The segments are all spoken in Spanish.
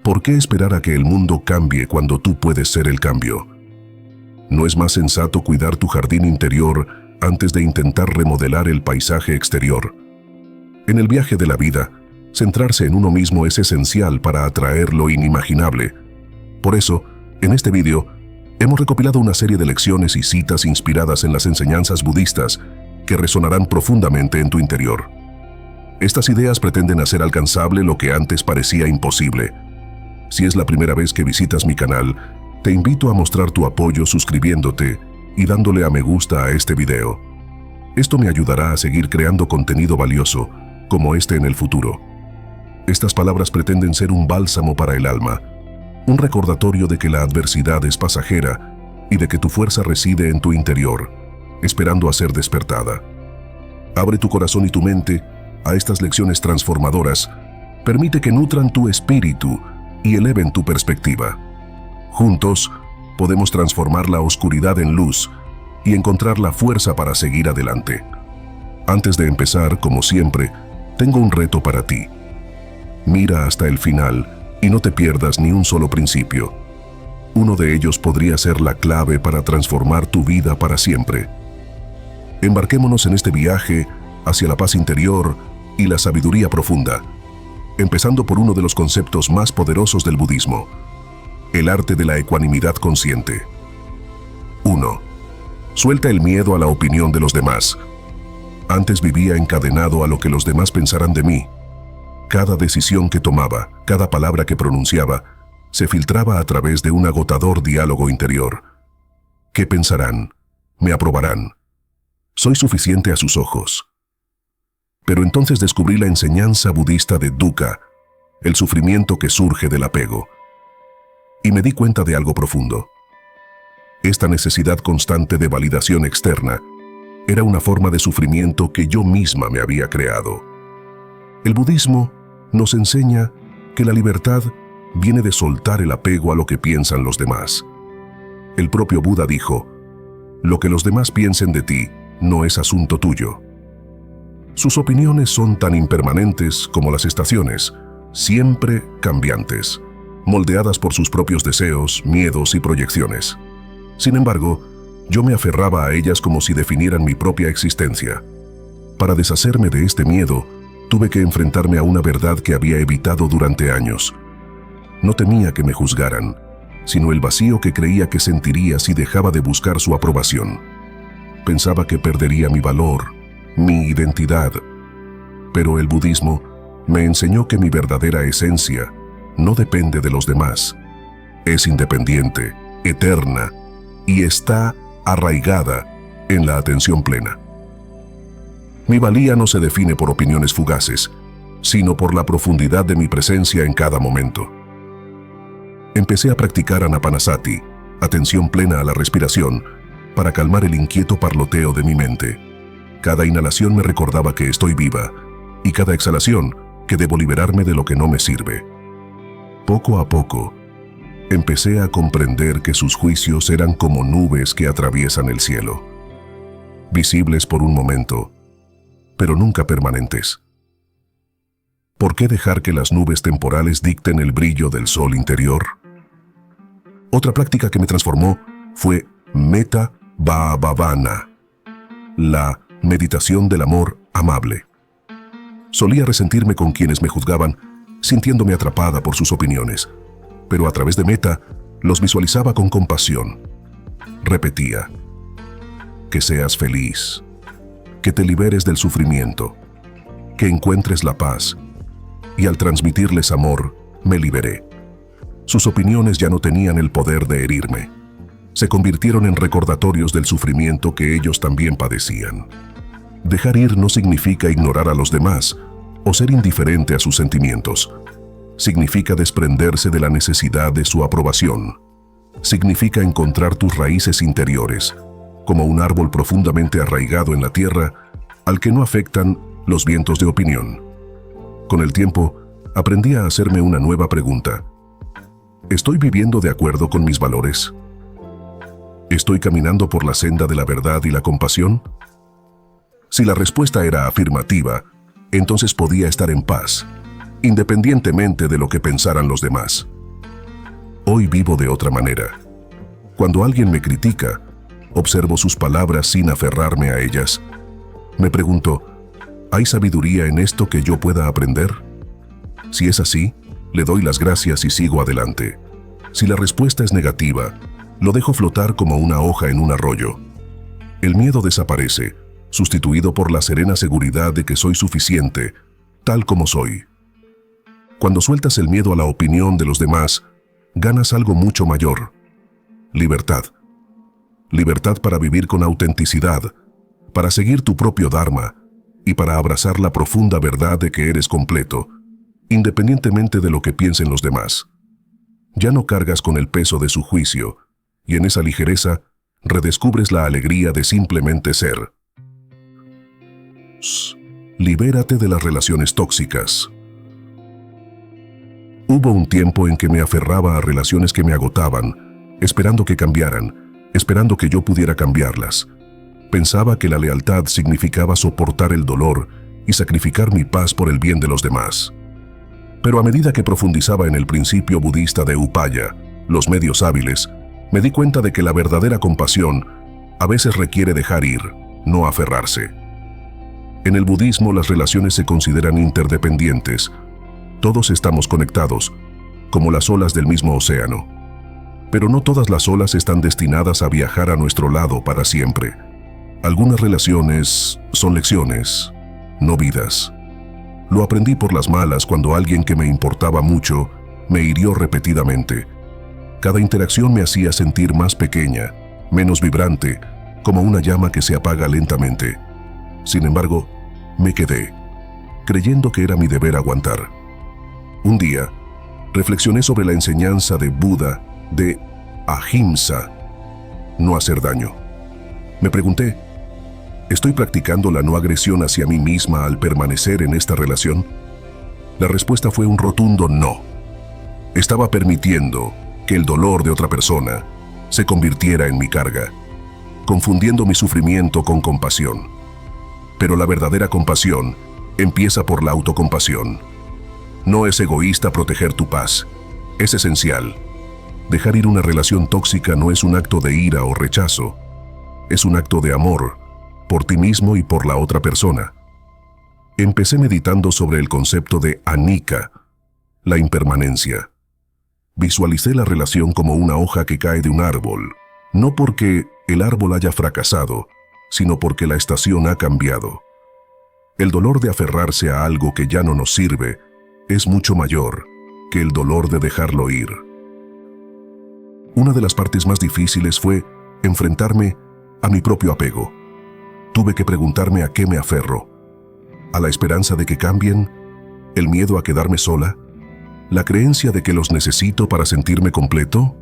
¿Por qué esperar a que el mundo cambie cuando tú puedes ser el cambio? ¿No es más sensato cuidar tu jardín interior antes de intentar remodelar el paisaje exterior? En el viaje de la vida, centrarse en uno mismo es esencial para atraer lo inimaginable. Por eso, en este video, hemos recopilado una serie de lecciones y citas inspiradas en las enseñanzas budistas que resonarán profundamente en tu interior. Estas ideas pretenden hacer alcanzable lo que antes parecía imposible. Si es la primera vez que visitas mi canal, te invito a mostrar tu apoyo suscribiéndote y dándole a me gusta a este video. Esto me ayudará a seguir creando contenido valioso como este en el futuro. Estas palabras pretenden ser un bálsamo para el alma, un recordatorio de que la adversidad es pasajera y de que tu fuerza reside en tu interior, esperando a ser despertada. Abre tu corazón y tu mente a estas lecciones transformadoras. Permite que nutran tu espíritu y eleven tu perspectiva. Juntos, podemos transformar la oscuridad en luz y encontrar la fuerza para seguir adelante. Antes de empezar, como siempre, tengo un reto para ti. Mira hasta el final y no te pierdas ni un solo principio. Uno de ellos podría ser la clave para transformar tu vida para siempre. Embarquémonos en este viaje hacia la paz interior y la sabiduría profunda, empezando por uno de los conceptos más poderosos del budismo: el arte de la ecuanimidad consciente. 1. Suelta el miedo a la opinión de los demás. Antes vivía encadenado a lo que los demás pensaran de mí. Cada decisión que tomaba, cada palabra que pronunciaba, se filtraba a través de un agotador diálogo interior. ¿Qué pensarán? ¿Me aprobarán? ¿Soy suficiente a sus ojos? Pero entonces descubrí la enseñanza budista de dukkha, el sufrimiento que surge del apego. Y me di cuenta de algo profundo. Esta necesidad constante de validación externa era una forma de sufrimiento que yo misma me había creado. El budismo nos enseña que la libertad viene de soltar el apego a lo que piensan los demás. El propio Buda dijo: lo que los demás piensen de ti no es asunto tuyo. Sus opiniones son tan impermanentes como las estaciones, siempre cambiantes, moldeadas por sus propios deseos, miedos y proyecciones. Sin embargo, yo me aferraba a ellas como si definieran mi propia existencia. Para deshacerme de este miedo, tuve que enfrentarme a una verdad que había evitado durante años. No temía que me juzgaran, sino el vacío que creía que sentiría si dejaba de buscar su aprobación. Pensaba que perdería mi valor, mi identidad. Pero el budismo me enseñó que mi verdadera esencia no depende de los demás. Es independiente, eterna y está arraigada en la atención plena. Mi valía no se define por opiniones fugaces, sino por la profundidad de mi presencia en cada momento. Empecé a practicar anapanasati, atención plena a la respiración, para calmar el inquieto parloteo de mi mente. Cada inhalación me recordaba que estoy viva, y cada exhalación que debo liberarme de lo que no me sirve. Poco a poco, empecé a comprender que sus juicios eran como nubes que atraviesan el cielo, visibles por un momento, pero nunca permanentes. ¿Por qué dejar que las nubes temporales dicten el brillo del sol interior? Otra práctica que me transformó fue Metta Bhavana, la meditación del amor amable. Solía resentirme con quienes me juzgaban, sintiéndome atrapada por sus opiniones, pero a través de Metta los visualizaba con compasión. Repetía: que seas feliz, que te liberes del sufrimiento, que encuentres la paz, y al transmitirles amor, me liberé. Sus opiniones ya no tenían el poder de herirme. Se convirtieron en recordatorios del sufrimiento que ellos también padecían. Dejar ir no significa ignorar a los demás o ser indiferente a sus sentimientos. Significa desprenderse de la necesidad de su aprobación. Significa encontrar tus raíces interiores, como un árbol profundamente arraigado en la tierra, al que no afectan los vientos de opinión. Con el tiempo, aprendí a hacerme una nueva pregunta. ¿Estoy viviendo de acuerdo con mis valores? ¿Estoy caminando por la senda de la verdad y la compasión? Si la respuesta era afirmativa, entonces podía estar en paz, independientemente de lo que pensaran los demás. Hoy vivo de otra manera. Cuando alguien me critica, observo sus palabras sin aferrarme a ellas. Me pregunto, ¿hay sabiduría en esto que yo pueda aprender? Si es así, le doy las gracias y sigo adelante. Si la respuesta es negativa, lo dejo flotar como una hoja en un arroyo. El miedo desaparece, sustituido por la serena seguridad de que soy suficiente, tal como soy. Cuando sueltas el miedo a la opinión de los demás, ganas algo mucho mayor: libertad. Libertad para vivir con autenticidad, para seguir tu propio dharma y para abrazar la profunda verdad de que eres completo, independientemente de lo que piensen los demás. Ya no cargas con el peso de su juicio, y en esa ligereza redescubres la alegría de simplemente ser. Libérate de las relaciones tóxicas. Hubo un tiempo en que me aferraba a relaciones que me agotaban, esperando que cambiaran, esperando que yo pudiera cambiarlas. Pensaba que la lealtad significaba soportar el dolor y sacrificar mi paz por el bien de los demás. Pero a medida que profundizaba en el principio budista de Upaya, los medios hábiles, me di cuenta de que la verdadera compasión a veces requiere dejar ir, no aferrarse. En el budismo las relaciones se consideran interdependientes. Todos estamos conectados, como las olas del mismo océano. Pero no todas las olas están destinadas a viajar a nuestro lado para siempre. Algunas relaciones son lecciones, no vidas. Lo aprendí por las malas cuando alguien que me importaba mucho me hirió repetidamente. Cada interacción me hacía sentir más pequeña, menos vibrante, como una llama que se apaga lentamente. Sin embargo, me quedé, creyendo que era mi deber aguantar. Un día, reflexioné sobre la enseñanza de Buda de ahimsa, no hacer daño. Me pregunté, ¿estoy practicando la no agresión hacia mí misma al permanecer en esta relación? La respuesta fue un rotundo no. Estaba permitiendo que el dolor de otra persona se convirtiera en mi carga, confundiendo mi sufrimiento con compasión. Pero la verdadera compasión empieza por la autocompasión. No es egoísta proteger tu paz, es esencial. Dejar ir una relación tóxica no es un acto de ira o rechazo, es un acto de amor, por ti mismo y por la otra persona. Empecé meditando sobre el concepto de anicca, la impermanencia. Visualicé la relación como una hoja que cae de un árbol, no porque el árbol haya fracasado, sino porque la estación ha cambiado. El dolor de aferrarse a algo que ya no nos sirve es mucho mayor que el dolor de dejarlo ir. Una de las partes más difíciles fue enfrentarme a mi propio apego. Tuve que preguntarme a qué me aferro. ¿A la esperanza de que cambien? ¿El miedo a quedarme sola? ¿La creencia de que los necesito para sentirme completo?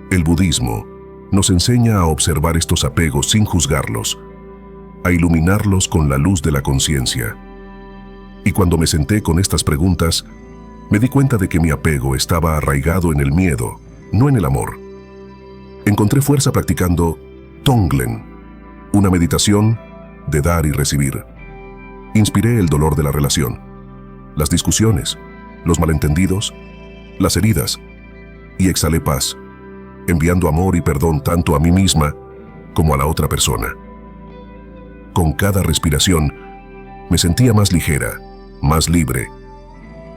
El budismo nos enseña a observar estos apegos sin juzgarlos, a iluminarlos con la luz de la conciencia. Y cuando me senté con estas preguntas, me di cuenta de que mi apego estaba arraigado en el miedo, no en el amor. Encontré fuerza practicando Tonglen, una meditación de dar y recibir. Inspiré el dolor de la relación, las discusiones, los malentendidos, las heridas, y exhalé paz, enviando amor y perdón tanto a mí misma como a la otra persona. Con cada respiración, me sentía más ligera, más libre,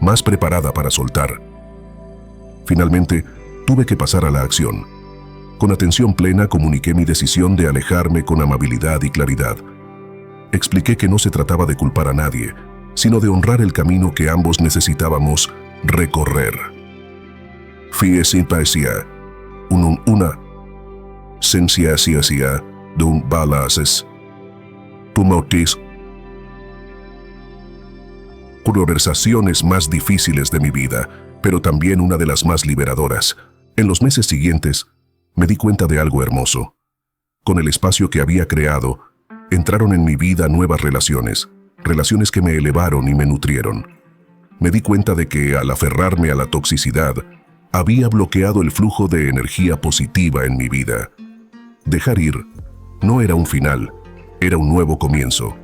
más preparada para soltar. Finalmente, tuve que pasar a la acción. Con atención plena comuniqué mi decisión de alejarme con amabilidad y claridad. Expliqué que no se trataba de culpar a nadie, sino de honrar el camino que ambos necesitábamos recorrer. Fie sin paesia, una sensiasia dun balases, pumotis. Conversaciones más difíciles de mi vida, pero también una de las más liberadoras. En los meses siguientes, me di cuenta de algo hermoso. Con el espacio que había creado, entraron en mi vida nuevas relaciones que me elevaron y me nutrieron. Me di cuenta de que, al aferrarme a la toxicidad, había bloqueado el flujo de energía positiva en mi vida. Dejar ir no era un final, era un nuevo comienzo.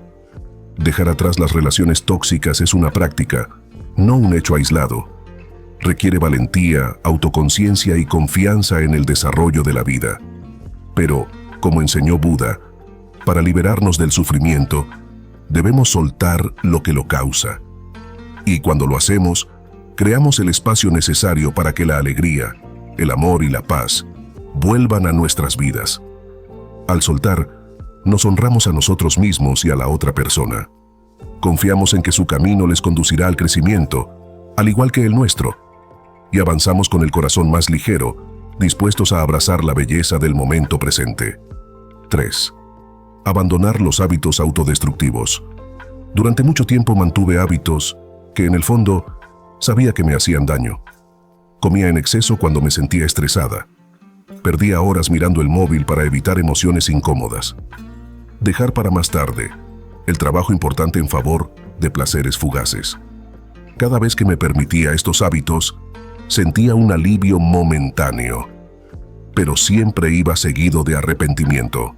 Dejar atrás las relaciones tóxicas es una práctica, no un hecho aislado. Requiere valentía, autoconciencia y confianza en el desarrollo de la vida. Pero, como enseñó Buda, para liberarnos del sufrimiento, debemos soltar lo que lo causa. Y cuando lo hacemos, creamos el espacio necesario para que la alegría, el amor y la paz vuelvan a nuestras vidas. Al soltar, nos honramos a nosotros mismos y a la otra persona. Confiamos en que su camino les conducirá al crecimiento, al igual que el nuestro, y avanzamos con el corazón más ligero, dispuestos a abrazar la belleza del momento presente. 3. Abandonar los hábitos autodestructivos. Durante mucho tiempo mantuve hábitos que, en el fondo, sabía que me hacían daño. Comía en exceso cuando me sentía estresada. Perdía horas mirando el móvil para evitar emociones incómodas. Dejar para más tarde el trabajo importante en favor de placeres fugaces. Cada vez que me permitía estos hábitos, sentía un alivio momentáneo, pero siempre iba seguido de arrepentimiento.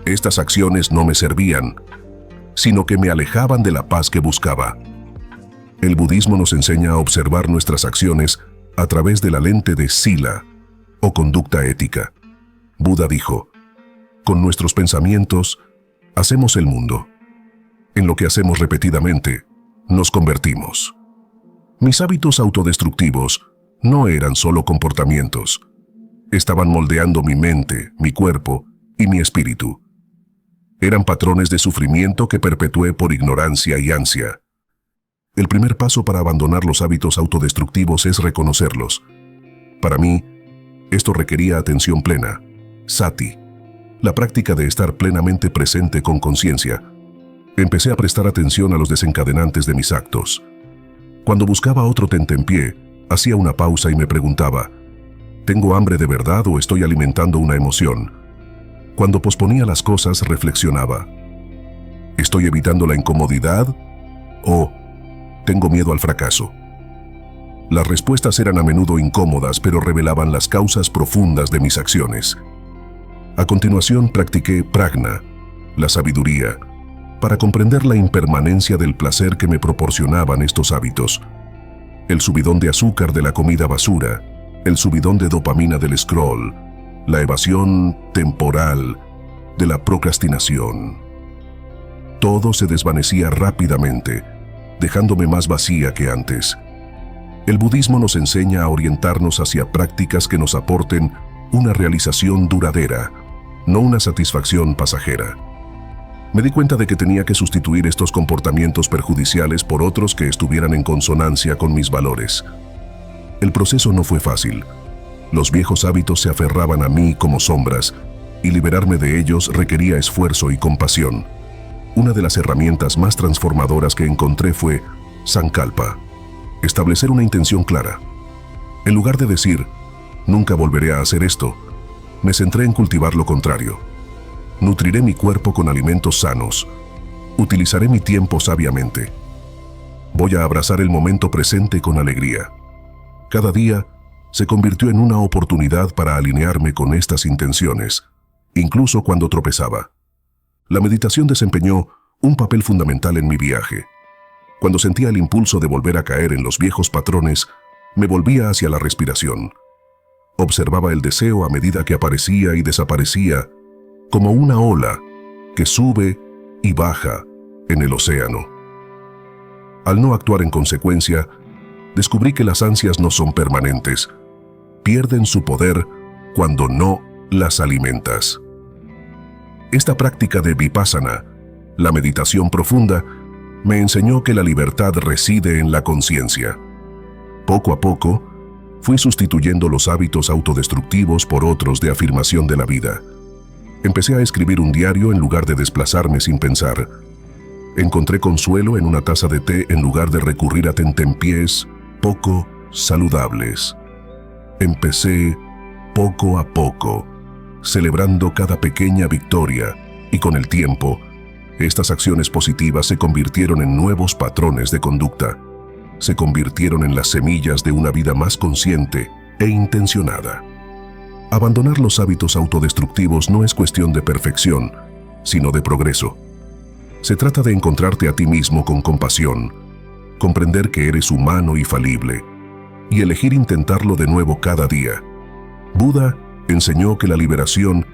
Estas acciones no me servían, sino que me alejaban de la paz que buscaba. El budismo nos enseña a observar nuestras acciones a través de la lente de Sila, o conducta ética. Buda dijo: con nuestros pensamientos, hacemos el mundo. En lo que hacemos repetidamente, nos convertimos. Mis hábitos autodestructivos no eran solo comportamientos. Estaban moldeando mi mente, mi cuerpo y mi espíritu. Eran patrones de sufrimiento que perpetué por ignorancia y ansia. El primer paso para abandonar los hábitos autodestructivos es reconocerlos. Para mí, esto requería atención plena, sati, la práctica de estar plenamente presente con conciencia. Empecé a prestar atención a los desencadenantes de mis actos. Cuando buscaba otro tentempié, hacía una pausa y me preguntaba: ¿tengo hambre de verdad o estoy alimentando una emoción? Cuando posponía las cosas, reflexionaba: ¿estoy evitando la incomodidad o tengo miedo al fracaso? Las respuestas eran a menudo incómodas, pero revelaban las causas profundas de mis acciones. A continuación practiqué prajna, la sabiduría, para comprender la impermanencia del placer que me proporcionaban estos hábitos. El subidón de azúcar de la comida basura, el subidón de dopamina del scroll, la evasión temporal de la procrastinación. Todo se desvanecía rápidamente, dejándome más vacía que antes. El budismo nos enseña a orientarnos hacia prácticas que nos aporten una realización duradera, no una satisfacción pasajera. Me di cuenta de que tenía que sustituir estos comportamientos perjudiciales por otros que estuvieran en consonancia con mis valores. El proceso no fue fácil. Los viejos hábitos se aferraban a mí como sombras, y liberarme de ellos requería esfuerzo y compasión. Una de las herramientas más transformadoras que encontré fue Sankalpa, establecer una intención clara. En lugar de decir, nunca volveré a hacer esto, me centré en cultivar lo contrario. Nutriré mi cuerpo con alimentos sanos. Utilizaré mi tiempo sabiamente. Voy a abrazar el momento presente con alegría. Cada día se convirtió en una oportunidad para alinearme con estas intenciones, incluso cuando tropezaba. La meditación desempeñó un papel fundamental en mi viaje. Cuando sentía el impulso de volver a caer en los viejos patrones, me volvía hacia la respiración. Observaba el deseo a medida que aparecía y desaparecía, como una ola que sube y baja en el océano. Al no actuar en consecuencia, descubrí que las ansias no son permanentes. Pierden su poder cuando no las alimentas. Esta práctica de vipassana, la meditación profunda, me enseñó que la libertad reside en la conciencia. Poco a poco, fui sustituyendo los hábitos autodestructivos por otros de afirmación de la vida. Empecé a escribir un diario en lugar de desplazarme sin pensar. Encontré consuelo en una taza de té en lugar de recurrir a tentempiés poco saludables. Empecé poco a poco, celebrando cada pequeña victoria, y con el tiempo, estas acciones positivas se convirtieron en nuevos patrones de conducta. Se convirtieron en las semillas de una vida más consciente e intencionada. Abandonar los hábitos autodestructivos no es cuestión de perfección, sino de progreso. Se trata de encontrarte a ti mismo con compasión, comprender que eres humano y falible, y elegir intentarlo de nuevo cada día. Buda enseñó que la liberación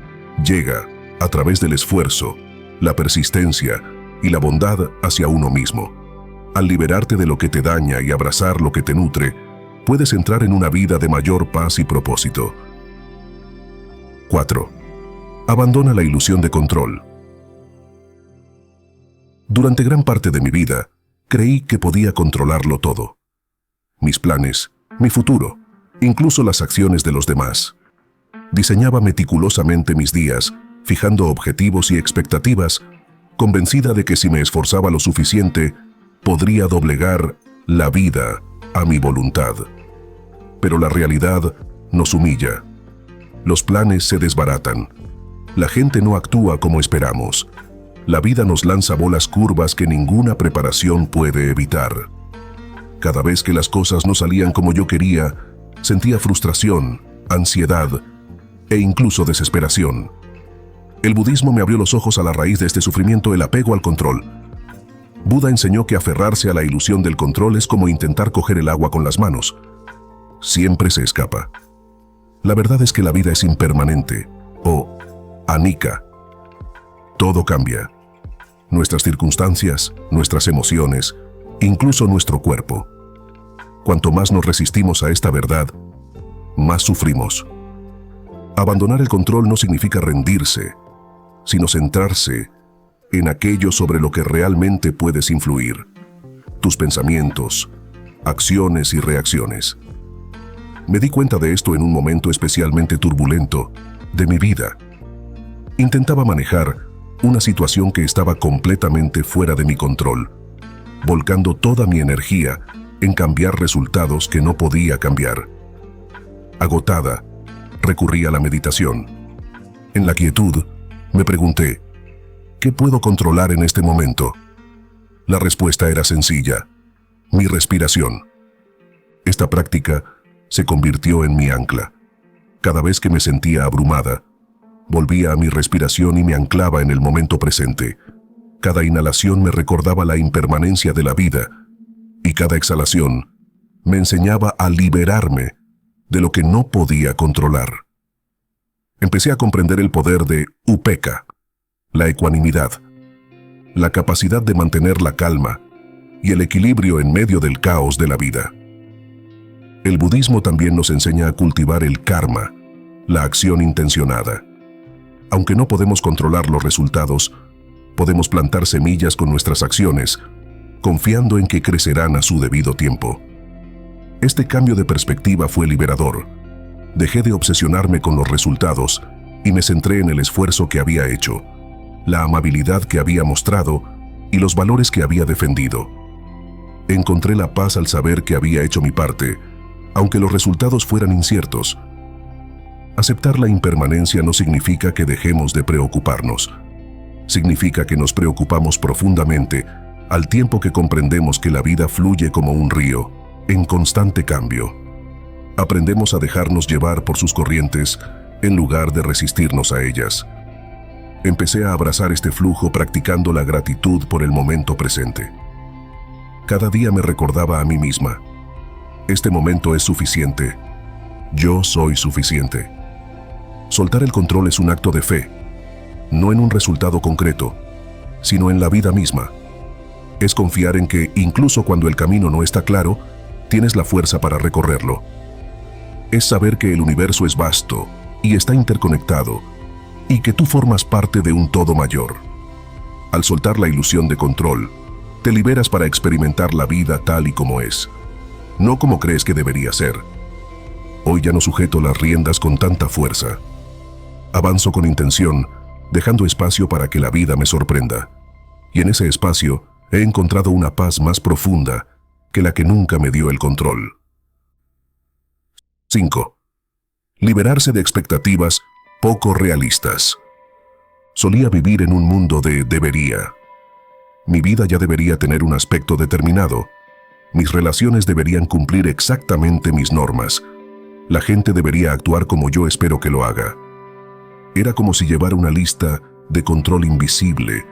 llega a través del esfuerzo, la persistencia y la bondad hacia uno mismo. Al liberarte de lo que te daña y abrazar lo que te nutre, puedes entrar en una vida de mayor paz y propósito. 4. Abandona la ilusión de control. Durante gran parte de mi vida, creí que podía controlarlo todo. Mis planes, mi futuro, incluso las acciones de los demás. Diseñaba meticulosamente mis días, fijando objetivos y expectativas, convencida de que si me esforzaba lo suficiente, podría doblegar la vida a mi voluntad. Pero la realidad nos humilla. Los planes se desbaratan. La gente no actúa como esperamos. La vida nos lanza bolas curvas que ninguna preparación puede evitar. Cada vez que las cosas no salían como yo quería, sentía frustración, ansiedad e incluso desesperación. El budismo me abrió los ojos a la raíz de este sufrimiento, el apego al control. Buda enseñó que aferrarse a la ilusión del control es como intentar coger el agua con las manos. Siempre se escapa. La verdad es que la vida es impermanente, o anicca. Todo cambia. Nuestras circunstancias, nuestras emociones, incluso nuestro cuerpo. Cuanto más nos resistimos a esta verdad, más sufrimos. Abandonar el control no significa rendirse, sino centrarse en aquello sobre lo que realmente puedes influir. Tus pensamientos, acciones y reacciones. Me di cuenta de esto en un momento especialmente turbulento de mi vida. Intentaba manejar una situación que estaba completamente fuera de mi control, volcando toda mi energía en cambiar resultados que no podía cambiar. Agotada, recurrí a la meditación. En la quietud, me pregunté, ¿qué puedo controlar en este momento? La respuesta era sencilla: mi respiración. Esta práctica se convirtió en mi ancla. Cada vez que me sentía abrumada, volvía a mi respiración y me anclaba en el momento presente. Cada inhalación me recordaba la impermanencia de la vida, y cada exhalación me enseñaba a liberarme de lo que no podía controlar. Empecé a comprender el poder de upekkha, la ecuanimidad, la capacidad de mantener la calma y el equilibrio en medio del caos de la vida. El budismo también nos enseña a cultivar el karma, la acción intencionada. Aunque no podemos controlar los resultados, podemos plantar semillas con nuestras acciones, confiando en que crecerán a su debido tiempo. Este cambio de perspectiva fue liberador. Dejé de obsesionarme con los resultados y me centré en el esfuerzo que había hecho, la amabilidad que había mostrado y los valores que había defendido. Encontré la paz al saber que había hecho mi parte, aunque los resultados fueran inciertos. Aceptar la impermanencia no significa que dejemos de preocuparnos. Significa que nos preocupamos profundamente al tiempo que comprendemos que la vida fluye como un río, en constante cambio. Aprendemos a dejarnos llevar por sus corrientes en lugar de resistirnos a ellas. Empecé a abrazar este flujo practicando la gratitud por el momento presente. Cada día me recordaba a mí misma: este momento es suficiente. Yo soy suficiente. Soltar el control es un acto de fe, no en un resultado concreto, sino en la vida misma. Es confiar en que, incluso cuando el camino no está claro, tienes la fuerza para recorrerlo. Es saber que el universo es vasto y está interconectado, y que tú formas parte de un todo mayor. Al soltar la ilusión de control, te liberas para experimentar la vida tal y como es, no como crees que debería ser. Hoy ya no sujeto las riendas con tanta fuerza. Avanzo con intención, dejando espacio para que la vida me sorprenda. Y en ese espacio he encontrado una paz más profunda que la que nunca me dio el control. 5. Liberarse de expectativas poco realistas. Solía vivir en un mundo de debería. Mi vida ya debería tener un aspecto determinado. Mis relaciones deberían cumplir exactamente mis normas. La gente debería actuar como yo espero que lo haga. Era como si llevara una lista de control invisible,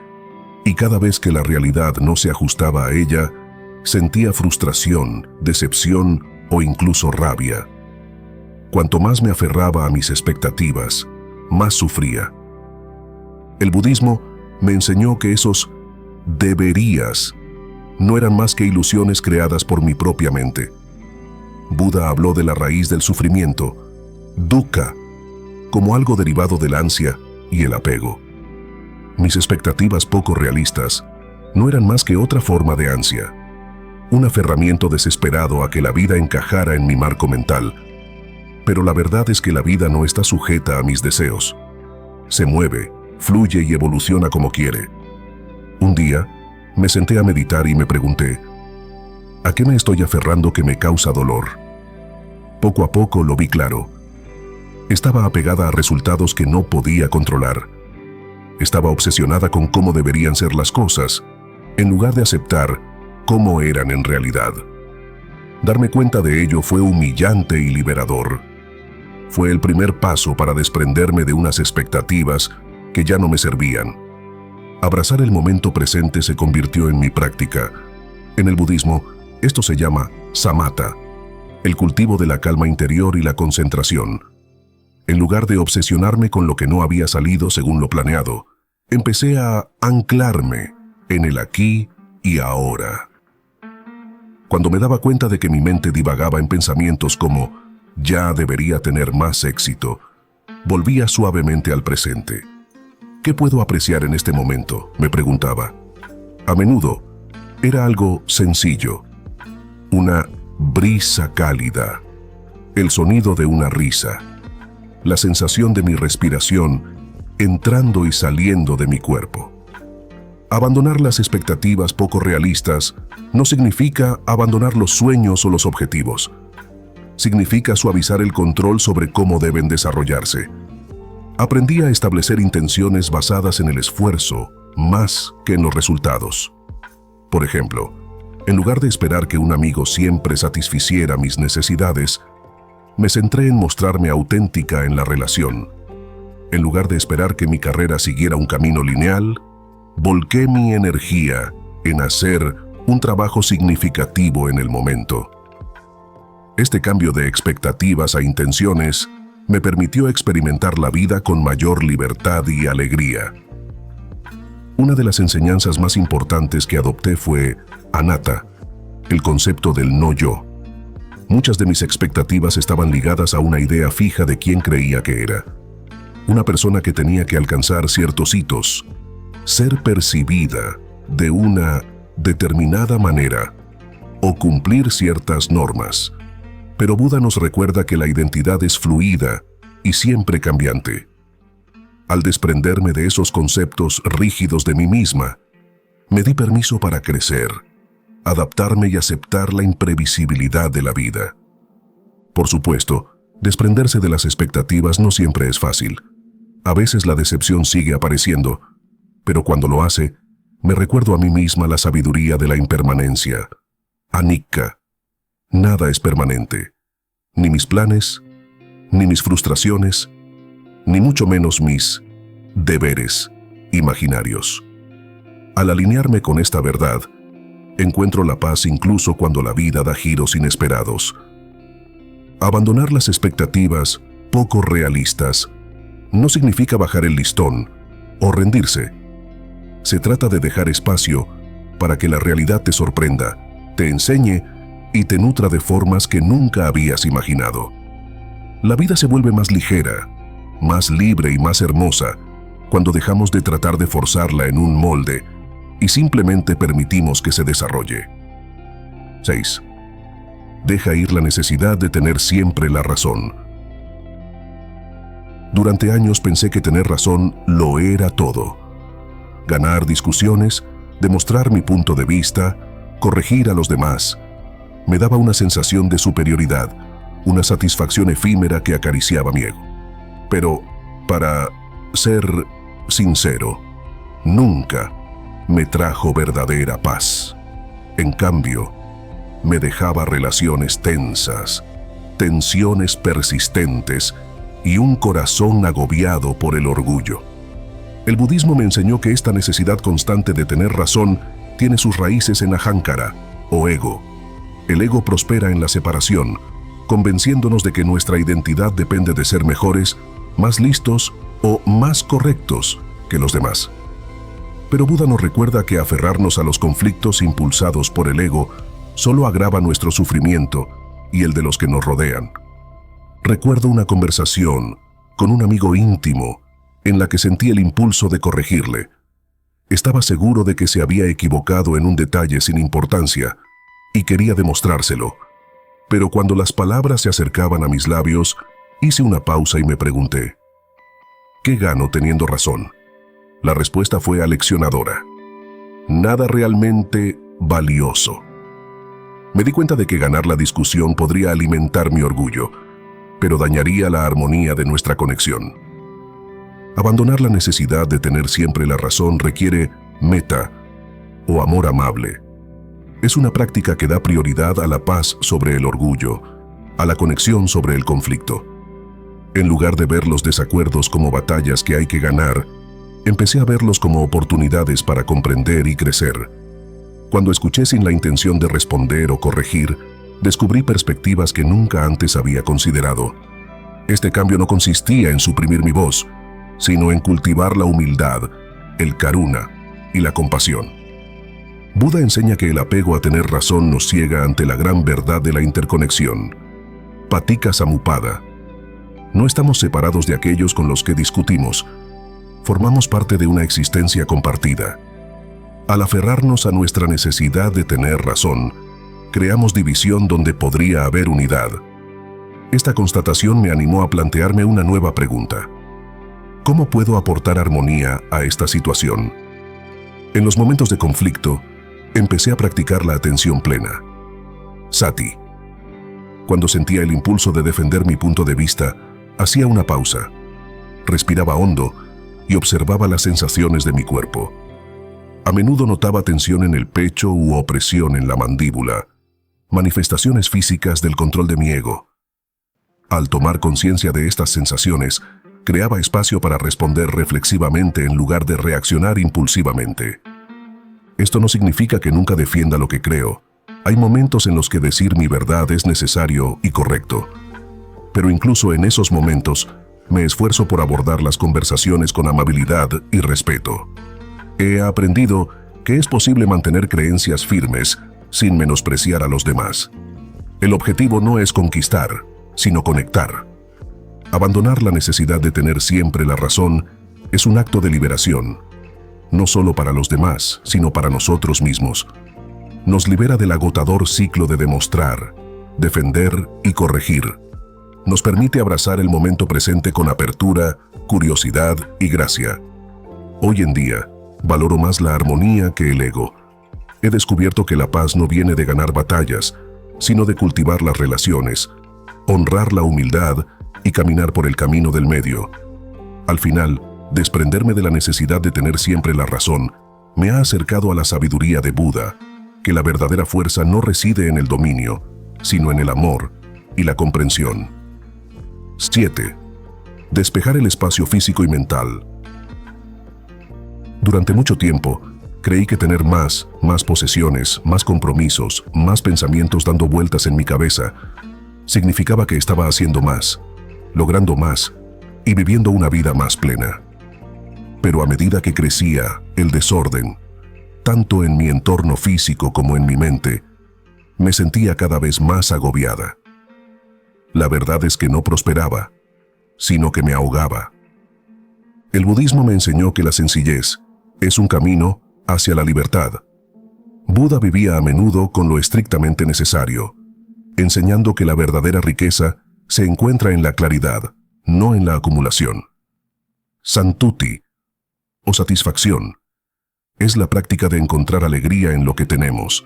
y cada vez que la realidad no se ajustaba a ella, sentía frustración, decepción o incluso rabia. Cuanto más me aferraba a mis expectativas, más sufría. El budismo me enseñó que esos deberías no eran más que ilusiones creadas por mi propia mente. Buda habló de la raíz del sufrimiento, dukkha, como algo derivado de la ansia y el apego. Mis expectativas poco realistas no eran más que otra forma de ansia, un aferramiento desesperado a que la vida encajara en mi marco mental. Pero la verdad es que la vida no está sujeta a mis deseos. Se mueve, fluye y evoluciona como quiere. Un día, me senté a meditar y me pregunté, ¿a qué me estoy aferrando que me causa dolor? Poco a poco lo vi claro. Estaba apegada a resultados que no podía controlar. Estaba obsesionada con cómo deberían ser las cosas, en lugar de aceptar cómo eran en realidad. Darme cuenta de ello fue humillante y liberador. Fue el primer paso para desprenderme de unas expectativas que ya no me servían. Abrazar el momento presente se convirtió en mi práctica. En el budismo, esto se llama samatha, el cultivo de la calma interior y la concentración. En lugar de obsesionarme con lo que no había salido según lo planeado, empecé a anclarme en el aquí y ahora. Cuando me daba cuenta de que mi mente divagaba en pensamientos como «ya debería tener más éxito», volvía suavemente al presente. ¿Qué puedo apreciar en este momento?, me preguntaba. A menudo, era algo sencillo. Una brisa cálida, el sonido de una risa, la sensación de mi respiración entrando y saliendo de mi cuerpo. Abandonar las expectativas poco realistas no significa abandonar los sueños o los objetivos. Significa suavizar el control sobre cómo deben desarrollarse. Aprendí a establecer intenciones basadas en el esfuerzo más que en los resultados. Por ejemplo, en lugar de esperar que un amigo siempre satisficiera mis necesidades, me centré en mostrarme auténtica en la relación. En lugar de esperar que mi carrera siguiera un camino lineal, volqué mi energía en hacer un trabajo significativo en el momento. Este cambio de expectativas a intenciones me permitió experimentar la vida con mayor libertad y alegría. Una de las enseñanzas más importantes que adopté fue anatta, el concepto del no yo. Muchas de mis expectativas estaban ligadas a una idea fija de quién creía que era. Una persona que tenía que alcanzar ciertos hitos, ser percibida de una determinada manera o cumplir ciertas normas. Pero Buda nos recuerda que la identidad es fluida y siempre cambiante. Al desprenderme de esos conceptos rígidos de mí misma, me di permiso para crecer, adaptarme y aceptar la imprevisibilidad de la vida. Por supuesto, desprenderse de las expectativas no siempre es fácil. A veces la decepción sigue apareciendo, pero cuando lo hace, me recuerdo a mí misma la sabiduría de la impermanencia. Anicca. Nada es permanente. Ni mis planes, ni mis frustraciones, ni mucho menos mis deberes imaginarios. Al alinearme con esta verdad, encuentro la paz incluso cuando la vida da giros inesperados. Abandonar las expectativas poco realistas no significa bajar el listón o rendirse. Se trata de dejar espacio para que la realidad te sorprenda, te enseñe y te nutra de formas que nunca habías imaginado. La vida se vuelve más ligera, más libre y más hermosa cuando dejamos de tratar de forzarla en un molde y simplemente permitimos que se desarrolle. 6. Deja ir la necesidad de tener siempre la razón. Durante años pensé que tener razón lo era todo. Ganar discusiones, demostrar mi punto de vista, corregir a los demás, me daba una sensación de superioridad, una satisfacción efímera que acariciaba mi ego. Pero, para ser sincero, nunca me trajo verdadera paz. En cambio, me dejaba relaciones tensas, tensiones persistentes y un corazón agobiado por el orgullo. El budismo me enseñó que esta necesidad constante de tener razón tiene sus raíces en ahankara, o ego. El ego prospera en la separación, convenciéndonos de que nuestra identidad depende de ser mejores, más listos o más correctos que los demás. Pero Buda nos recuerda que aferrarnos a los conflictos impulsados por el ego solo agrava nuestro sufrimiento y el de los que nos rodean. Recuerdo una conversación con un amigo íntimo en la que sentí el impulso de corregirle. Estaba seguro de que se había equivocado en un detalle sin importancia y quería demostrárselo. Pero cuando las palabras se acercaban a mis labios, hice una pausa y me pregunté, ¿qué gano teniendo razón? La respuesta fue aleccionadora. Nada realmente valioso. Me di cuenta de que ganar la discusión podría alimentar mi orgullo, pero dañaría la armonía de nuestra conexión. Abandonar la necesidad de tener siempre la razón requiere meta o amor amable. Es una práctica que da prioridad a la paz sobre el orgullo, a la conexión sobre el conflicto. En lugar de ver los desacuerdos como batallas que hay que ganar, empecé a verlos como oportunidades para comprender y crecer. Cuando escuché sin la intención de responder o corregir, descubrí perspectivas que nunca antes había considerado. Este cambio no consistía en suprimir mi voz, sino en cultivar la humildad, el karuna y la compasión. Buda enseña que el apego a tener razón nos ciega ante la gran verdad de la interconexión. Paticca Samuppada. No estamos separados de aquellos con los que discutimos. Formamos parte de una existencia compartida. Al aferrarnos a nuestra necesidad de tener razón, creamos división donde podría haber unidad. Esta constatación me animó a plantearme una nueva pregunta. ¿Cómo puedo aportar armonía a esta situación? En los momentos de conflicto, empecé a practicar la atención plena. Sati. Cuando sentía el impulso de defender mi punto de vista, hacía una pausa. Respiraba hondo y observaba las sensaciones de mi cuerpo. A menudo notaba tensión en el pecho u opresión en la mandíbula, manifestaciones físicas del control de mi ego. Al tomar conciencia de estas sensaciones, creaba espacio para responder reflexivamente en lugar de reaccionar impulsivamente. Esto no significa que nunca defienda lo que creo. Hay momentos en los que decir mi verdad es necesario y correcto. Pero incluso en esos momentos, me esfuerzo por abordar las conversaciones con amabilidad y respeto. He aprendido que es posible mantener creencias firmes sin menospreciar a los demás. El objetivo no es conquistar, sino conectar. Abandonar la necesidad de tener siempre la razón es un acto de liberación, no solo para los demás, sino para nosotros mismos. Nos libera del agotador ciclo de demostrar, defender y corregir. Nos permite abrazar el momento presente con apertura, curiosidad y gracia. Hoy en día, valoro más la armonía que el ego. He descubierto que la paz no viene de ganar batallas, sino de cultivar las relaciones, honrar la humildad y caminar por el camino del medio. Al final, desprenderme de la necesidad de tener siempre la razón me ha acercado a la sabiduría de Buda, que la verdadera fuerza no reside en el dominio, sino en el amor y la comprensión. 7. Despejar el espacio físico y mental. Durante mucho tiempo, creí que tener más posesiones, más compromisos, más pensamientos dando vueltas en mi cabeza, significaba que estaba haciendo más, logrando más y viviendo una vida más plena. Pero a medida que crecía el desorden, tanto en mi entorno físico como en mi mente, me sentía cada vez más agobiada. La verdad es que no prosperaba, sino que me ahogaba. El budismo me enseñó que la sencillez es un camino hacia la libertad. Buda vivía a menudo con lo estrictamente necesario, enseñando que la verdadera riqueza se encuentra en la claridad, no en la acumulación. Santuti, o satisfacción, es la práctica de encontrar alegría en lo que tenemos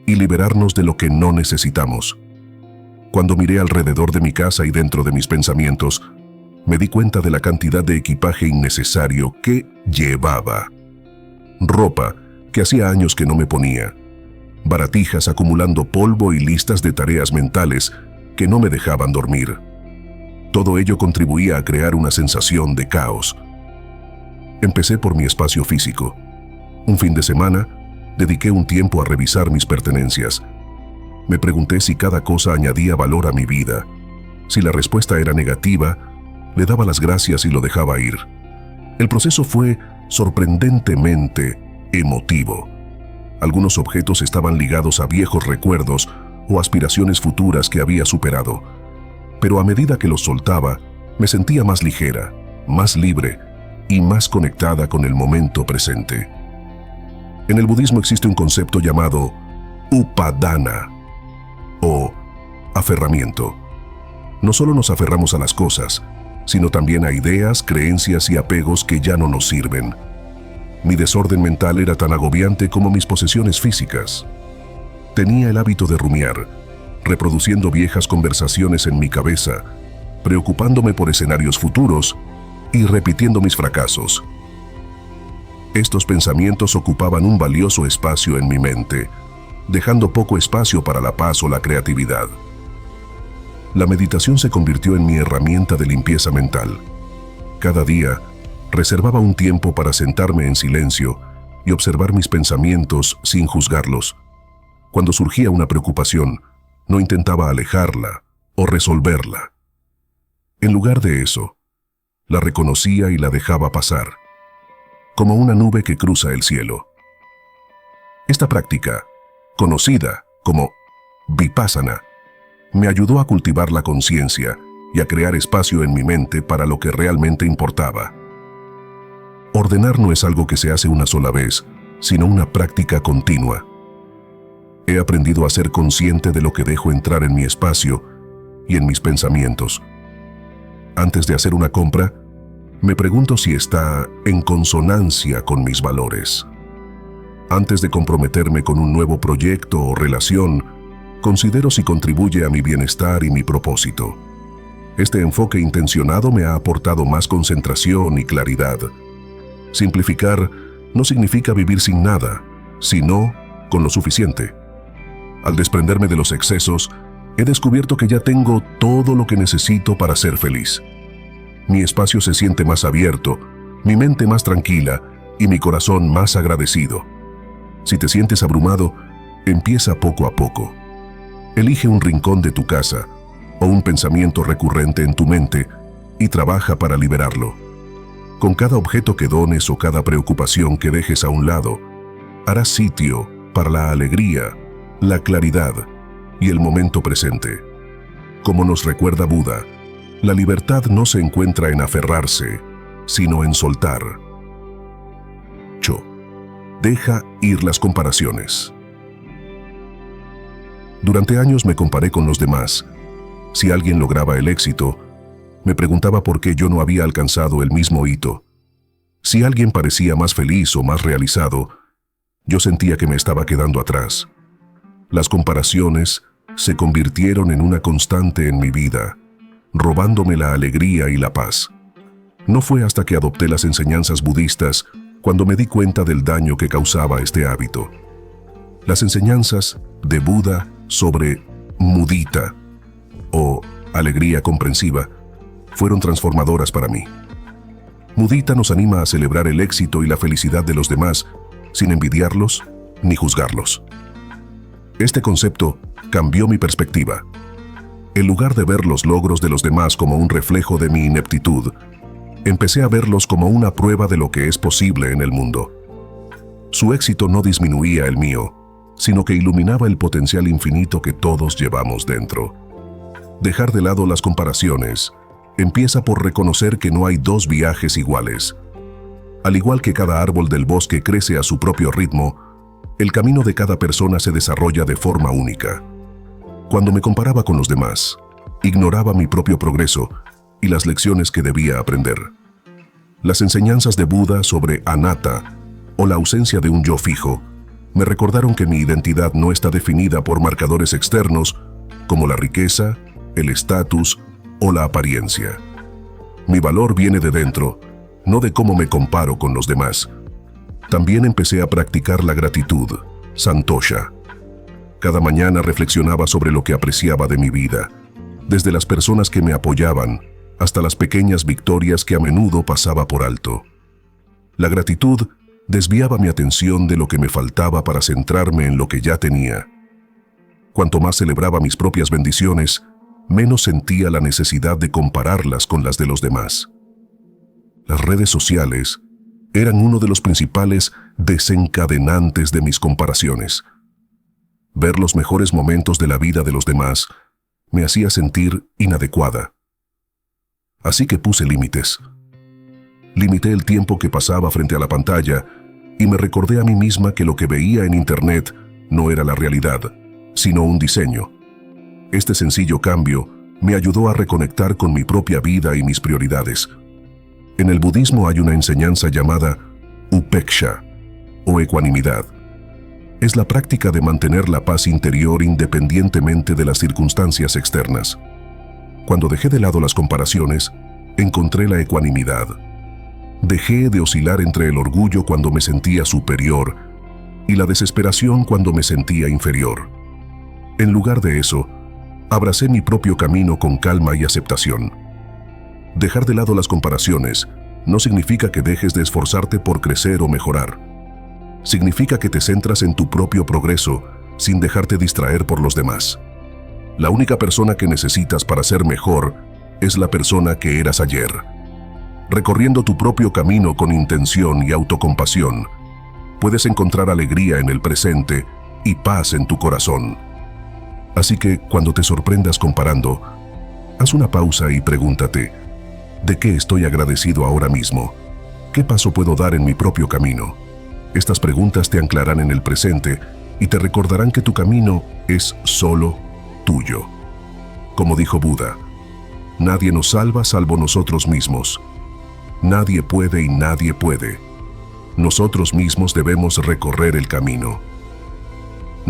y liberarnos de lo que no necesitamos. Cuando miré alrededor de mi casa y dentro de mis pensamientos, me di cuenta de la cantidad de equipaje innecesario que llevaba. Ropa que hacía años que no me ponía, baratijas acumulando polvo y listas de tareas mentales que no me dejaban dormir. Todo ello contribuía a crear una sensación de caos. Empecé por mi espacio físico. Un fin de semana, dediqué un tiempo a revisar mis pertenencias. Me pregunté si cada cosa añadía valor a mi vida. Si la respuesta era negativa, le daba las gracias y lo dejaba ir. El proceso fue sorprendentemente emotivo. Algunos objetos estaban ligados a viejos recuerdos o aspiraciones futuras que había superado. Pero a medida que los soltaba, me sentía más ligera, más libre y más conectada con el momento presente. En el budismo existe un concepto llamado upadana o aferramiento. No solo nos aferramos a las cosas, sino también a ideas, creencias y apegos que ya no nos sirven. Mi desorden mental era tan agobiante como mis posesiones físicas. Tenía el hábito de rumiar, reproduciendo viejas conversaciones en mi cabeza, preocupándome por escenarios futuros y repitiendo mis fracasos. Estos pensamientos ocupaban un valioso espacio en mi mente, dejando poco espacio para la paz o la creatividad. La meditación se convirtió en mi herramienta de limpieza mental. Cada día, reservaba un tiempo para sentarme en silencio y observar mis pensamientos sin juzgarlos. Cuando surgía una preocupación, no intentaba alejarla o resolverla. En lugar de eso, la reconocía y la dejaba pasar, como una nube que cruza el cielo. Esta práctica, conocida como vipassana, me ayudó a cultivar la conciencia y a crear espacio en mi mente para lo que realmente importaba. Ordenar no es algo que se hace una sola vez, sino una práctica continua. He aprendido a ser consciente de lo que dejo entrar en mi espacio y en mis pensamientos. Antes de hacer una compra, me pregunto si está en consonancia con mis valores. Antes de comprometerme con un nuevo proyecto o relación, considero si contribuye a mi bienestar y mi propósito. Este enfoque intencionado me ha aportado más concentración y claridad. Simplificar no significa vivir sin nada, sino con lo suficiente. Al desprenderme de los excesos, he descubierto que ya tengo todo lo que necesito para ser feliz. Mi espacio se siente más abierto, mi mente más tranquila y mi corazón más agradecido. Si te sientes abrumado, empieza poco a poco. Elige un rincón de tu casa o un pensamiento recurrente en tu mente y trabaja para liberarlo. Con cada objeto que dones o cada preocupación que dejes a un lado, harás sitio para la alegría, la claridad y el momento presente. Como nos recuerda Buda, la libertad no se encuentra en aferrarse, sino en soltar. 8. Deja ir las comparaciones. Durante años me comparé con los demás. Si alguien lograba el éxito, me preguntaba por qué yo no había alcanzado el mismo hito. Si alguien parecía más feliz o más realizado, yo sentía que me estaba quedando atrás. Las comparaciones se convirtieron en una constante en mi vida, robándome la alegría y la paz. No fue hasta que adopté las enseñanzas budistas cuando me di cuenta del daño que causaba este hábito. Las enseñanzas de Buda sobre mudita o alegría comprensiva fueron transformadoras para mí. Mudita nos anima a celebrar el éxito y la felicidad de los demás sin envidiarlos ni juzgarlos. Este concepto cambió mi perspectiva. En lugar de ver los logros de los demás como un reflejo de mi ineptitud, empecé a verlos como una prueba de lo que es posible en el mundo. Su éxito no disminuía el mío, sino que iluminaba el potencial infinito que todos llevamos dentro. Dejar de lado las comparaciones empieza por reconocer que no hay dos viajes iguales. Al igual que cada árbol del bosque crece a su propio ritmo, el camino de cada persona se desarrolla de forma única. Cuando me comparaba con los demás, ignoraba mi propio progreso y las lecciones que debía aprender. Las enseñanzas de Buda sobre anatta, o la ausencia de un yo fijo, me recordaron que mi identidad no está definida por marcadores externos como la riqueza, el estatus o la apariencia. Mi valor viene de dentro, no de cómo me comparo con los demás. También empecé a practicar la gratitud, santosha. Cada mañana reflexionaba sobre lo que apreciaba de mi vida, desde las personas que me apoyaban hasta las pequeñas victorias que a menudo pasaba por alto. La gratitud desviaba mi atención de lo que me faltaba para centrarme en lo que ya tenía. Cuanto más celebraba mis propias bendiciones, menos sentía la necesidad de compararlas con las de los demás. Las redes sociales eran uno de los principales desencadenantes de mis comparaciones. Ver los mejores momentos de la vida de los demás me hacía sentir inadecuada. Así que puse límites. Limité el tiempo que pasaba frente a la pantalla y me recordé a mí misma que lo que veía en Internet no era la realidad, sino un diseño. Este sencillo cambio me ayudó a reconectar con mi propia vida y mis prioridades. En el budismo hay una enseñanza llamada upeksha, o ecuanimidad. Es la práctica de mantener la paz interior independientemente de las circunstancias externas. Cuando dejé de lado las comparaciones, encontré la ecuanimidad. Dejé de oscilar entre el orgullo cuando me sentía superior y la desesperación cuando me sentía inferior. En lugar de eso, abracé mi propio camino con calma y aceptación. Dejar de lado las comparaciones no significa que dejes de esforzarte por crecer o mejorar. Significa que te centras en tu propio progreso sin dejarte distraer por los demás. La única persona que necesitas para ser mejor es la persona que eras ayer. Recorriendo tu propio camino con intención y autocompasión, puedes encontrar alegría en el presente y paz en tu corazón. Así que, cuando te sorprendas comparando, haz una pausa y pregúntate, ¿de qué estoy agradecido ahora mismo? ¿Qué paso puedo dar en mi propio camino? Estas preguntas te anclarán en el presente y te recordarán que tu camino es solo tuyo. Como dijo Buda, nadie nos salva salvo nosotros mismos. Nadie puede y nadie puede. Nosotros mismos debemos recorrer el camino.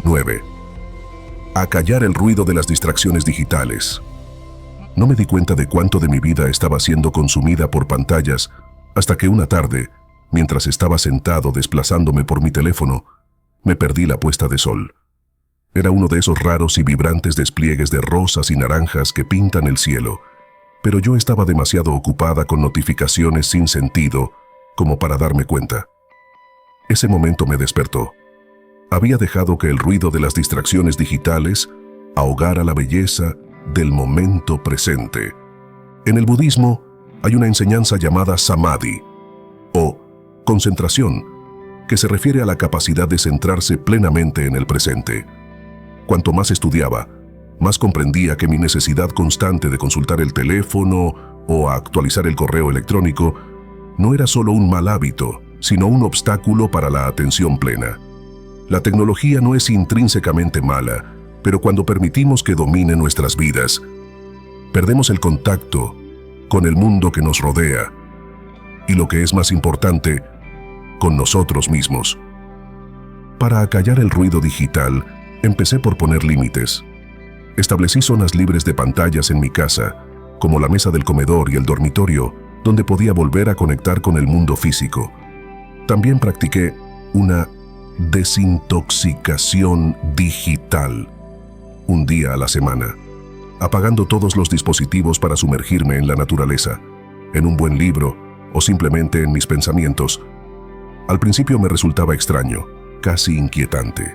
9. Acallar el ruido de las distracciones digitales. No me di cuenta de cuánto de mi vida estaba siendo consumida por pantallas hasta que una tarde, mientras estaba sentado desplazándome por mi teléfono, me perdí la puesta de sol. Era uno de esos raros y vibrantes despliegues de rosas y naranjas que pintan el cielo, pero yo estaba demasiado ocupada con notificaciones sin sentido como para darme cuenta. Ese momento me despertó. Había dejado que el ruido de las distracciones digitales ahogara la belleza del momento presente. En el budismo hay una enseñanza llamada samadhi, o concentración, que se refiere a la capacidad de centrarse plenamente en el presente. Cuanto más estudiaba, más comprendía que mi necesidad constante de consultar el teléfono o actualizar el correo electrónico no era solo un mal hábito, sino un obstáculo para la atención plena. La tecnología no es intrínsecamente mala, pero cuando permitimos que domine nuestras vidas, perdemos el contacto con el mundo que nos rodea y, lo que es más importante, con nosotros mismos. Para acallar el ruido digital, empecé por poner límites. Establecí zonas libres de pantallas en mi casa, como la mesa del comedor y el dormitorio, donde podía volver a conectar con el mundo físico. También practiqué una desintoxicación digital, un día a la semana, apagando todos los dispositivos para sumergirme en la naturaleza, en un buen libro o simplemente en mis pensamientos. Al principio me resultaba extraño, casi inquietante.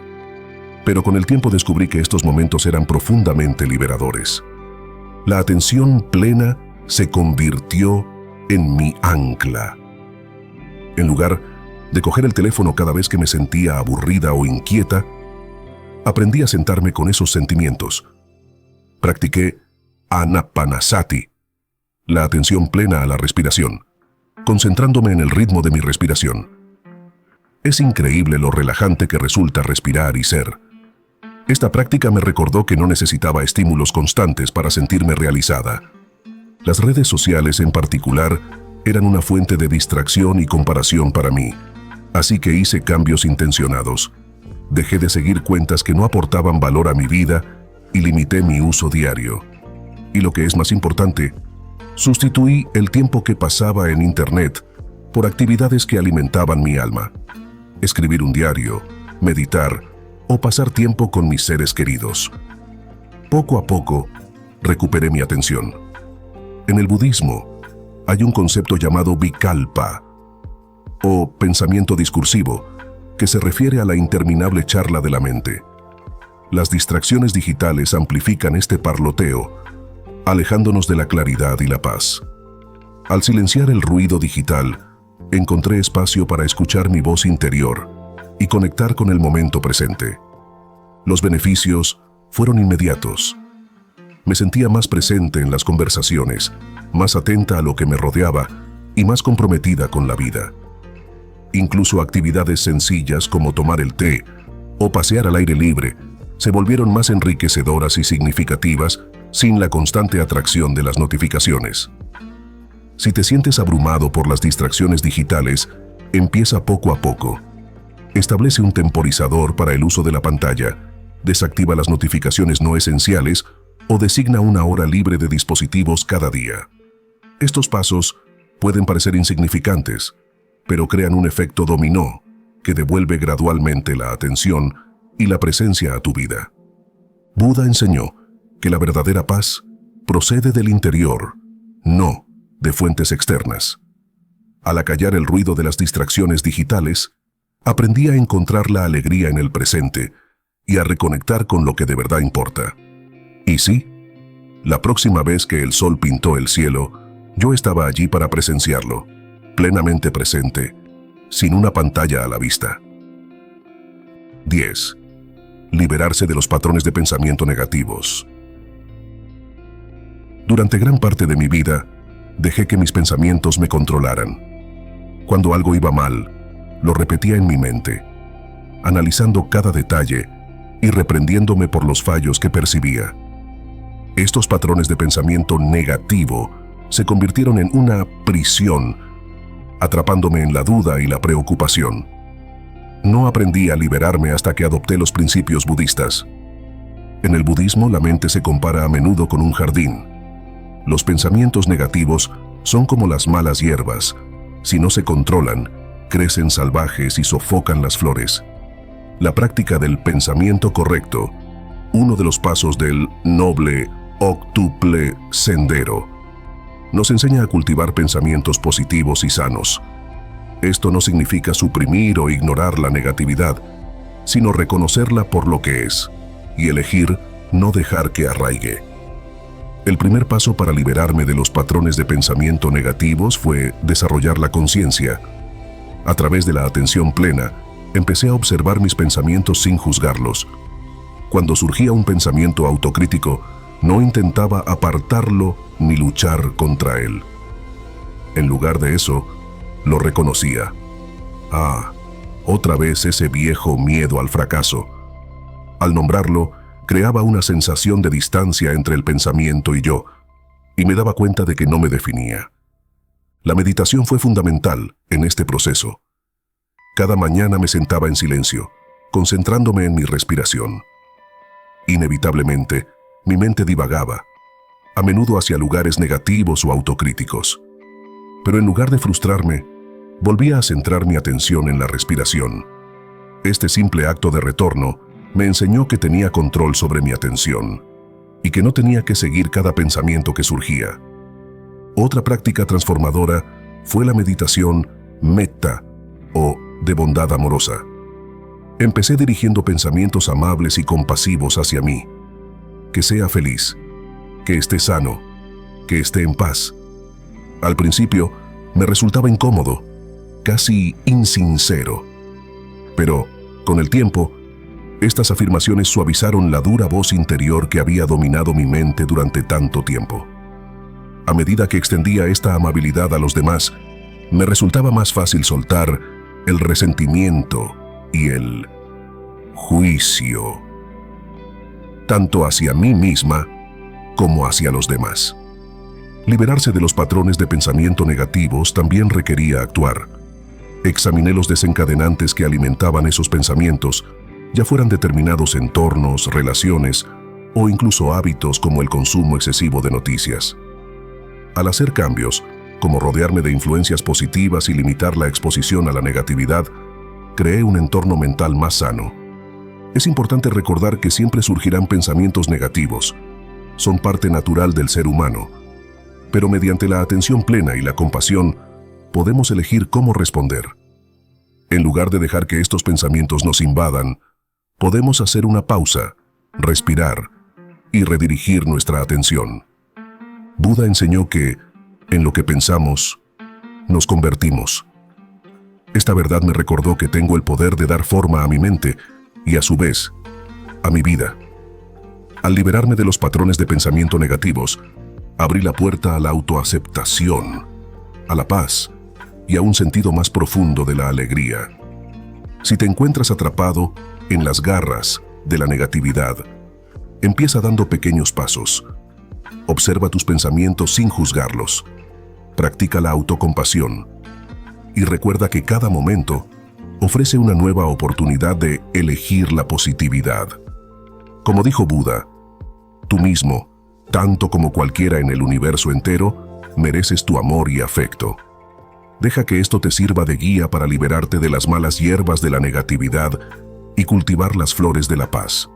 Pero con el tiempo descubrí que estos momentos eran profundamente liberadores. La atención plena se convirtió en mi ancla. En lugar de coger el teléfono cada vez que me sentía aburrida o inquieta, aprendí a sentarme con esos sentimientos. Practiqué anapanasati, la atención plena a la respiración, concentrándome en el ritmo de mi respiración. Es increíble lo relajante que resulta respirar y ser. Esta práctica me recordó que no necesitaba estímulos constantes para sentirme realizada. Las redes sociales en particular eran una fuente de distracción y comparación para mí, así que hice cambios intencionados. Dejé de seguir cuentas que no aportaban valor a mi vida y limité mi uso diario. Y lo que es más importante, sustituí el tiempo que pasaba en Internet por actividades que alimentaban mi alma. Escribir un diario, meditar o pasar tiempo con mis seres queridos. Poco a poco, recuperé mi atención. En el budismo, hay un concepto llamado vikalpa, o pensamiento discursivo, que se refiere a la interminable charla de la mente. las distracciones digitales amplifican este parloteo, alejándonos de la claridad y la paz. Al silenciar el ruido digital, encontré espacio para escuchar mi voz interior y conectar con el momento presente. Los beneficios fueron inmediatos. Me sentía más presente en las conversaciones, más atenta a lo que me rodeaba y más comprometida con la vida. Incluso actividades sencillas como tomar el té o pasear al aire libre se volvieron más enriquecedoras y significativas sin la constante atracción de las notificaciones. Si te sientes abrumado por las distracciones digitales, empieza poco a poco. Establece un temporizador para el uso de la pantalla, desactiva las notificaciones no esenciales o designa una hora libre de dispositivos cada día. Estos pasos pueden parecer insignificantes, pero crean un efecto dominó que devuelve gradualmente la atención y la presencia a tu vida. Buda enseñó que la verdadera paz procede del interior, no de fuentes externas. Al acallar el ruido de las distracciones digitales, aprendí a encontrar la alegría en el presente y a reconectar con lo que de verdad importa. Y sí, la próxima vez que el sol pintó el cielo, yo estaba allí para presenciarlo, plenamente presente, sin una pantalla a la vista. 10. Liberarse de los patrones de pensamiento negativos. Durante gran parte de mi vida, dejé que mis pensamientos me controlaran. Cuando algo iba mal, lo repetía en mi mente, analizando cada detalle y reprendiéndome por los fallos que percibía. Estos patrones de pensamiento negativo se convirtieron en una prisión, atrapándome en la duda y la preocupación. No aprendí a liberarme hasta que adopté los principios budistas. En el budismo, la mente se compara a menudo con un jardín. Los pensamientos negativos son como las malas hierbas. Si no se controlan, crecen salvajes y sofocan las flores. La práctica del pensamiento correcto, uno de los pasos del noble octuple sendero, nos enseña a cultivar pensamientos positivos y sanos. Esto no significa suprimir o ignorar la negatividad, sino reconocerla por lo que es y elegir no dejar que arraigue. El primer paso para liberarme de los patrones de pensamiento negativos fue desarrollar la conciencia. A través de la atención plena, empecé a observar mis pensamientos sin juzgarlos. Cuando surgía un pensamiento autocrítico, no intentaba apartarlo ni luchar contra él. En lugar de eso, lo reconocía. Otra vez ese viejo miedo al fracaso. Al nombrarlo, creaba una sensación de distancia entre el pensamiento y yo, y me daba cuenta de que no me definía. La meditación fue fundamental en este proceso. Cada mañana me sentaba en silencio, concentrándome en mi respiración. Inevitablemente, mi mente divagaba, a menudo hacia lugares negativos o autocríticos. Pero en lugar de frustrarme, volvía a centrar mi atención en la respiración. Este simple acto de retorno me enseñó que tenía control sobre mi atención y que no tenía que seguir cada pensamiento que surgía. Otra práctica transformadora fue la meditación metta o de bondad amorosa. Empecé dirigiendo pensamientos amables y compasivos hacia mí. Que sea feliz, que esté sano, que esté en paz. Al principio me resultaba incómodo, casi insincero. Pero, con el tiempo, estas afirmaciones suavizaron la dura voz interior que había dominado mi mente durante tanto tiempo. A medida que extendía esta amabilidad a los demás, me resultaba más fácil soltar el resentimiento y el juicio, tanto hacia mí misma como hacia los demás. Liberarse de los patrones de pensamiento negativos también requería actuar. Examiné los desencadenantes que alimentaban esos pensamientos, ya fueran determinados entornos, relaciones o incluso hábitos como el consumo excesivo de noticias. Al hacer cambios, como rodearme de influencias positivas y limitar la exposición a la negatividad, creé un entorno mental más sano. Es importante recordar que siempre surgirán pensamientos negativos. Son parte natural del ser humano. Pero mediante la atención plena y la compasión, podemos elegir cómo responder. En lugar de dejar que estos pensamientos nos invadan, podemos hacer una pausa, respirar y redirigir nuestra atención. Buda enseñó que, en lo que pensamos, nos convertimos. Esta verdad me recordó que tengo el poder de dar forma a mi mente y, a su vez, a mi vida. Al liberarme de los patrones de pensamiento negativos, abrí la puerta a la autoaceptación, a la paz y a un sentido más profundo de la alegría. Si te encuentras atrapado en las garras de la negatividad, empieza dando pequeños pasos. Observa tus pensamientos sin juzgarlos. Practica la autocompasión. Y recuerda que cada momento ofrece una nueva oportunidad de elegir la positividad. Como dijo Buda, tú mismo, tanto como cualquiera en el universo entero, mereces tu amor y afecto. Deja que esto te sirva de guía para liberarte de las malas hierbas de la negatividad y cultivar las flores de la paz.